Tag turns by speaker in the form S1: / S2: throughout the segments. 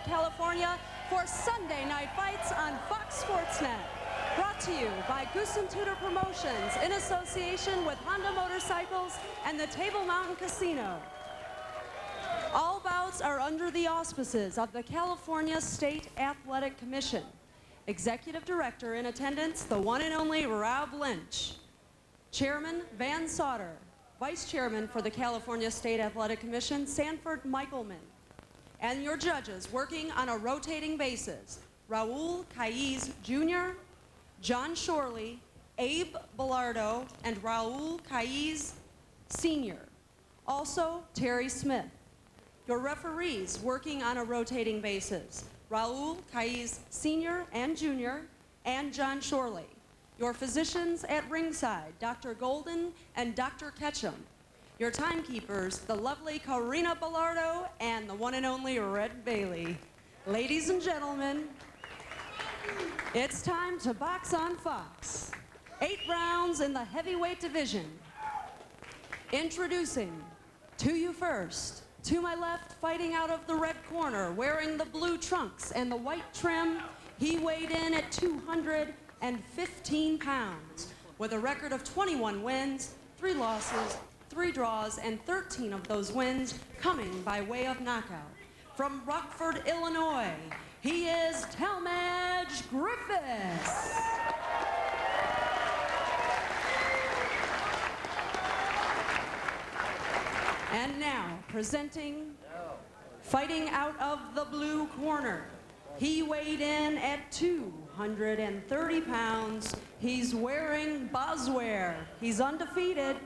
S1: California for Sunday Night Fights on Fox Sports Net. Brought to you by Goose and Tudor Promotions in association with Honda Motorcycles and the Table Mountain Casino. All bouts are under the auspices of the California State Athletic Commission. Executive Director in attendance, the one and only Rob Lynch. Chairman Van Sauter. Vice Chairman for the California State Athletic Commission, Sanford Michelman. And your judges working on a rotating basis, Raul Caiz Jr., John Shorley, Abe Bellardo, and Raul Caiz Sr. Also, Terry Smith. Your referees working on a rotating basis, Raul Caiz Sr. and Jr., and John Shorley. Your physicians at ringside, Dr. Golden and Dr. Ketchum. Your timekeepers, the lovely Karina Bellardo and the one and only Red Bailey. Ladies and gentlemen, it's time to box on Fox. 8 rounds in the heavyweight division. Introducing, to you first, to my left, fighting out of the red corner, wearing the blue trunks and the white trim, he weighed in at 215 pounds, with a record of 21 wins, 3 losses, 3 draws, and 13 of those wins coming by way of knockout. From Rockford, Illinois, he is Talmadge Griffith. And now, presenting, fighting out of the blue corner, he weighed in at 230 pounds. He's wearing Boswell. He's undefeated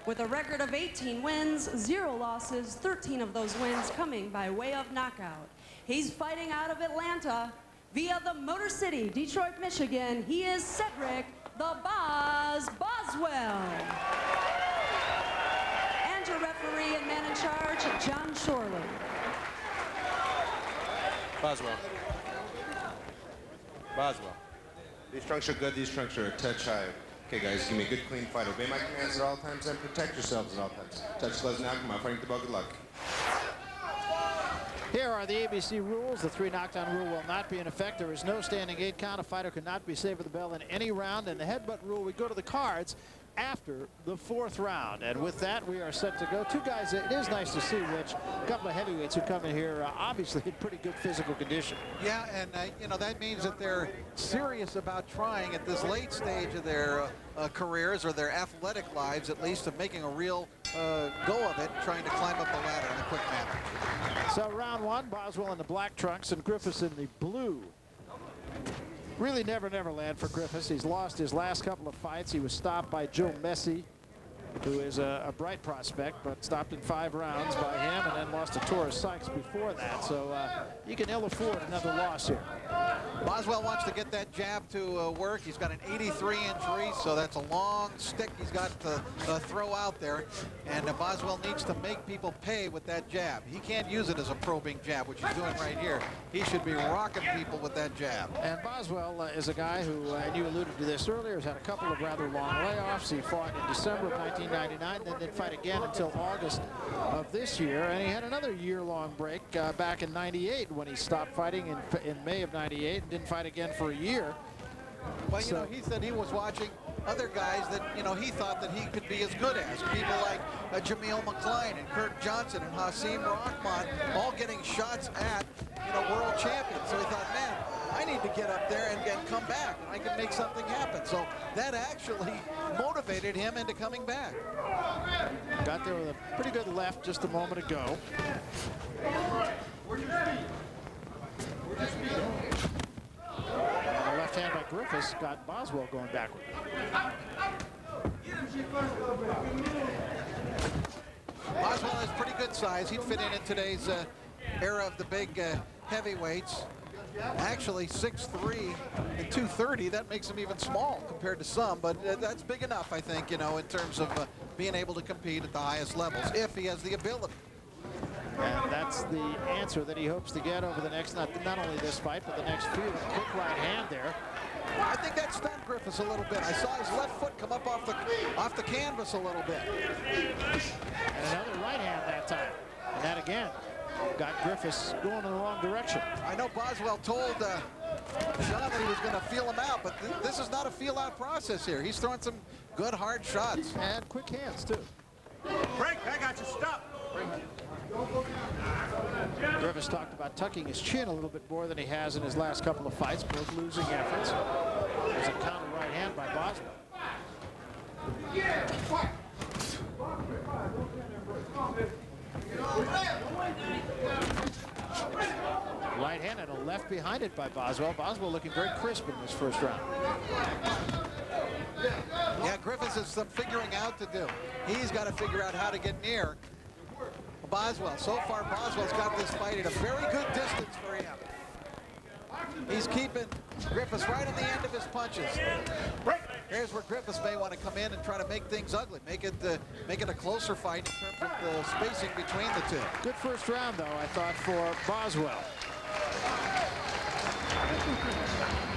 S1: with a record of 18 wins, 0 losses, 13 of those wins coming by way of knockout. He's fighting out of Atlanta via the Motor City, Detroit, Michigan. He is Cedric the Boswell. And your referee and man in charge, John Shorley.
S2: Boswell. These trunks are good, these trunks are a touch high. Okay guys, give me a good clean fight. Obey my commands at all times and protect yourselves at all times. Touch gloves now, come on, fighting the ball, good luck.
S3: Here are the ABC rules. The 3 knockdown rule will not be in effect. There is no standing 8 count. A fighter cannot be saved with the bell in any round. And the headbutt rule, we go to the cards after the 4th round. And with that, we are set to go. 2 guys, it is nice to see, Rich, a couple of heavyweights who come in here obviously in pretty good physical condition.
S4: Yeah, and you know, that means that they're serious about trying at this late stage of their careers, or their athletic lives at least, of making a real go of it, trying to climb up the ladder in a quick manner.
S3: So round 1, Boswell in the black trunks and Griffiths in the blue. Really never land for Griffiths. He's lost his last couple of fights. He was stopped by Joe Messi, who is a bright prospect, but stopped in 5 rounds by him, and then lost to Torres Sykes before that. So he can ill afford another loss here.
S4: Boswell wants to get that jab to work. He's got an 83-inch reach, so that's a long stick he's got to throw out there. And Boswell needs to make people pay with that jab. He can't use it as a probing jab, which he's doing right here. He should be rocking people with that jab.
S3: And Boswell is a guy who, and you alluded to this earlier, has had a couple of rather long layoffs. He fought in December of 1999, then didn't fight again until August of this year. And he had another year-long break back in '98 when he stopped fighting in May of '98 and didn't fight again for a year.
S4: Well, you know, he said he was watching other guys that, you know, he thought that he could be as good as. People like Jameel McClain and Kurt Johnson and Hasim Rahman, all getting shots at, you know, world champions. So he thought, man, I need to get up there and come back, and I can make something happen. So that actually motivated him into coming back.
S3: Got there with a pretty good left just a moment ago. And the left hand by Griffiths got Boswell going backward.
S4: Boswell has pretty good size. He'd fit in today's era of the big heavyweights. Actually 6'3" and 230, that makes him even small compared to some, but that's big enough, I think, you know, in terms of being able to compete at the highest levels, if he has the ability.
S3: And that's the answer that he hopes to get over the next, not only this fight, but the next few. Quick right hand there.
S4: I think that stunned Griffiths a little bit. I saw his left foot come up off the canvas a little bit.
S3: And another right hand that time. And that again. got Griffiths going in the wrong direction.
S4: I know Boswell told Sean that he was going to feel him out, but this is not a feel-out process here. He's throwing some good, hard shots.
S3: And quick hands, too.
S5: Break, I got you, stop.
S3: Griffiths talked about tucking his chin a little bit more than he has in his last couple of fights, both losing efforts. There's a counter right hand by Boswell. Right hand and a left behind it by Boswell. Boswell looking very crisp in this first round.
S4: Yeah, Griffiths has some figuring out to do. He's got to figure out how to get near Boswell. So far, Boswell's got this fight at a very good distance for him. He's keeping Griffiths right on the end of his punches. Here's where Griffiths may want to come in and try to make things ugly, make it a closer fight in terms of the spacing between the two.
S3: Good first round, though, I thought, for Boswell.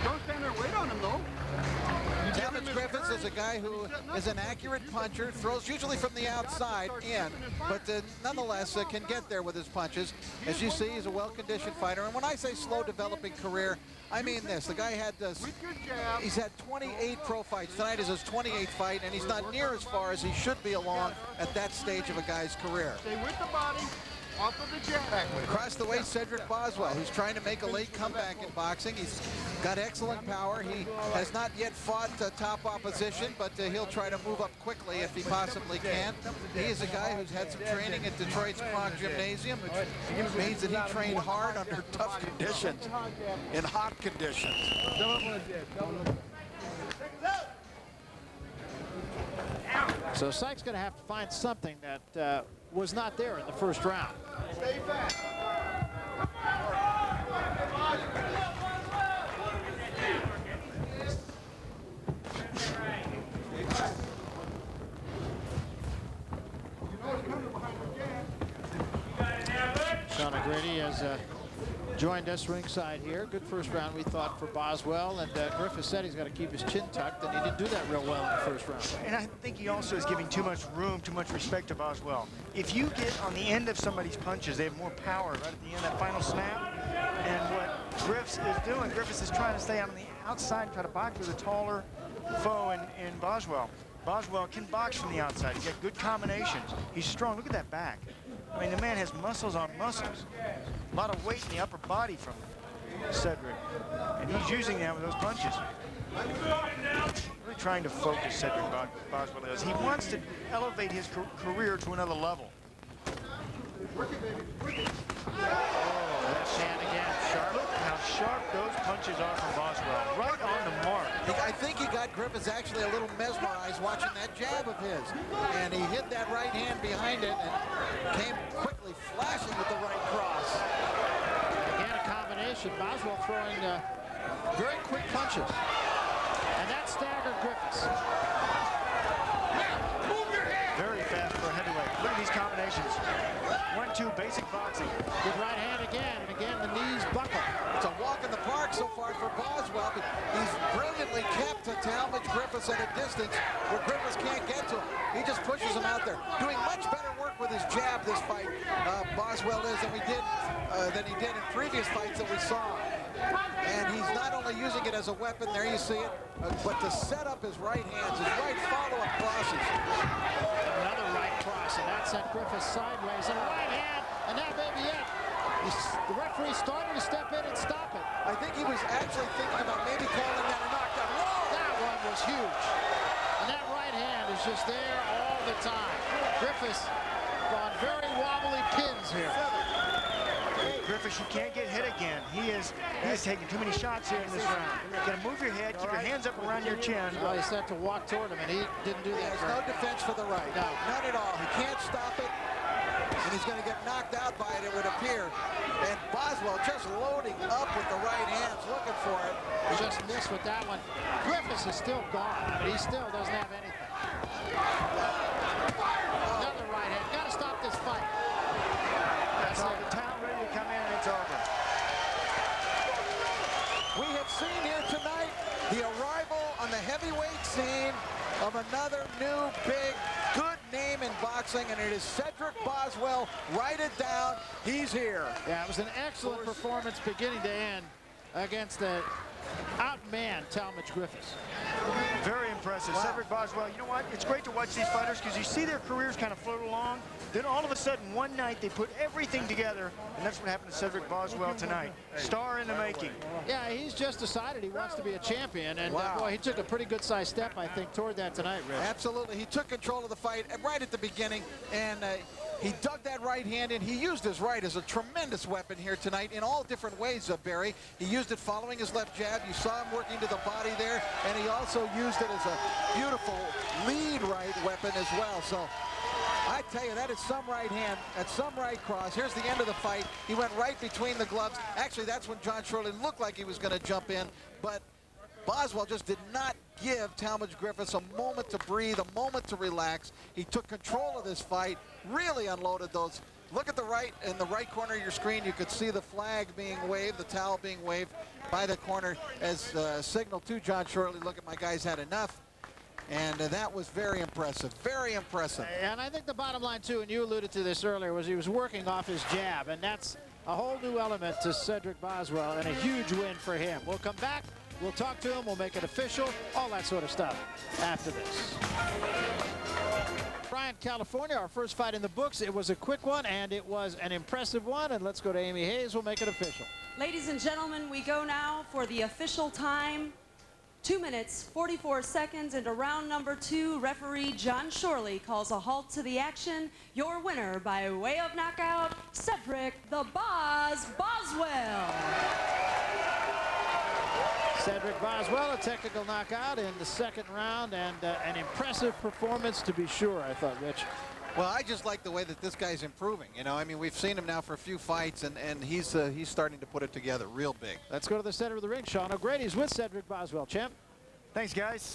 S5: Don't stand there, wait on him, though.
S4: Talmadge Griffith is a guy who is an accurate puncher, throws usually from the outside in, but nonetheless can get there with his punches. As you see, he's a well-conditioned fighter. And when I say slow developing career, I mean this. The guy had he's had 28 pro fights. Tonight is his 28th fight, and he's not near as far as he should be along at that stage of a guy's career.
S5: Stay with the body. Off of the jab.
S4: Across the way, Cedric Boswell, who's trying to make a late comeback in boxing. He's got excellent power. He has not yet fought top opposition, but he'll try to move up quickly if he possibly can. He is a guy who's had some training at Detroit's Kronk Gymnasium, which means that he trained hard under tough conditions, in hot conditions.
S3: So Sykes going to have to find something that was not there in the first round.
S5: Stay back.
S3: Sean O'Grady has joined us ringside here. Good first round, we thought, for Boswell. And Griffith said he's got to keep his chin tucked, and he didn't do that real well in the first round.
S6: And I think he also is giving too much room, too much respect to Boswell. If you get on the end of somebody's punches, they have more power right at the end, that final snap. And what Griffiths is doing, Griffiths is trying to stay out on the outside and try to box with a taller foe in Boswell. Boswell can box from the outside. He's got good combinations. He's strong. Look at that back. I mean, the man has muscles on muscles. A lot of weight in the upper body from Cedric. And he's using that with those punches. Really trying to focus Cedric Boswell is. He wants to elevate his career to another level.
S3: Left hand again, sharp.
S6: Look how sharp those punches are from Boswell. Right on the mark.
S4: I think he got Griffiths actually a little mesmerized watching that jab of his. And he hit that right hand behind it and came quickly flashing with the right cross.
S3: Again, a combination. Boswell throwing very quick punches. And that staggered Griffiths.
S6: Very fast for a heavyweight. Look at these combinations. 1-2 basic boxing.
S3: Good right hand again, and again the knees buckle.
S4: It's a walk in the park so far for Boswell, but he's brilliantly kept Talmadge Griffiths at a distance where Griffiths can't get to him. He just pushes him out there. Doing much better work with his jab this fight, Boswell is, than he did in previous fights that we saw. And he's not only using it as a weapon, there you see it, but to set up his right hands, his right follow-up crosses.
S3: Another right cross, and that sent Griffiths sideways. And a right hand, and that may be it. The referee started to step in and stop it.
S4: I think he was actually thinking about maybe calling that a knockdown. Whoa!
S3: That one was huge. And that right hand is just there all the time. Griffiths on very wobbly pins here.
S6: Griffiths, you can't get hit again. He is taking too many shots here in this round. You gotta move your head, keep your hands up around your chin.
S3: Well, he said to walk toward him, and he didn't do that.
S4: There's no defense for the right.
S3: No.
S4: None at all. He can't stop it. And he's going to get knocked out by it, it would appear. And Boswell just loading up with the right hands, looking for it.
S3: He just missed with that one. Griffiths is still gone, but he still doesn't have anything. Another right hand. Got to stop this fight.
S6: That's all. The town ready to come in, and it's over.
S4: We have seen here tonight the arrival on the heavyweight scene of another new big, good name in boxing. announcing, and it is Cedric Boswell. Write it down. He's here.
S3: Yeah, it was an excellent performance beginning to end against the outman Talmadge Griffith.
S6: Very impressive.
S4: Wow.
S6: Cedric Boswell, you know what? It's great to watch these fighters because you see their careers kind of float along. Then all of a sudden, one night, they put everything together, and that's what happened to Cedric Boswell tonight. Star in the making.
S3: Yeah, he's just decided he wants to be a champion, and
S4: Wow.
S3: boy, he took a pretty good-sized step, I think, toward that tonight, Rich.
S4: Absolutely. He took control of the fight right at the beginning, and he dug that right hand in. He used his right as a tremendous weapon here tonight in all different ways, Barry. He used it following his left jab. You saw him working to the body there, and he also used it as a beautiful lead right weapon as well. So I tell you, that is some right hand, that's some right cross. Here's the end of the fight. He went right between the gloves. Actually, that's when John Shirley looked like he was going to jump in, but Boswell just did not give Talmadge Griffith a moment to breathe, a moment to relax. He took control of this fight, really unloaded those. Look at the right, in the right corner of your screen, you could see the flag being waved, the towel being waved by the corner as a signal to John Shirley, look at my guys had enough. And that was very impressive, very impressive.
S3: And I think the bottom line, too, and you alluded to this earlier, was he was working off his jab, and that's a whole new element to Cedric Boswell, and a huge win for him. We'll come back, we'll talk to him, we'll make it official, all that sort of stuff after this. Bryant, California, our first fight in the books. It was a quick one, and it was an impressive one, and let's go to Amy Hayes. We'll make it official.
S1: Ladies and gentlemen, we go now for the official time. 2 minutes, 44 seconds into round number 2. Referee John Shorley calls a halt to the action. Your winner by way of knockout, Cedric the Boswell.
S3: Cedric Boswell, a technical knockout in the second round, and an impressive performance to be sure, I thought, Rich.
S4: Well, I just like the way that this guy's improving. You know, I mean, we've seen him now for a few fights, and he's starting to put it together real big.
S3: Let's go to the center of the ring. Sean O'Grady's with Cedric Boswell, champ.
S6: Thanks, guys.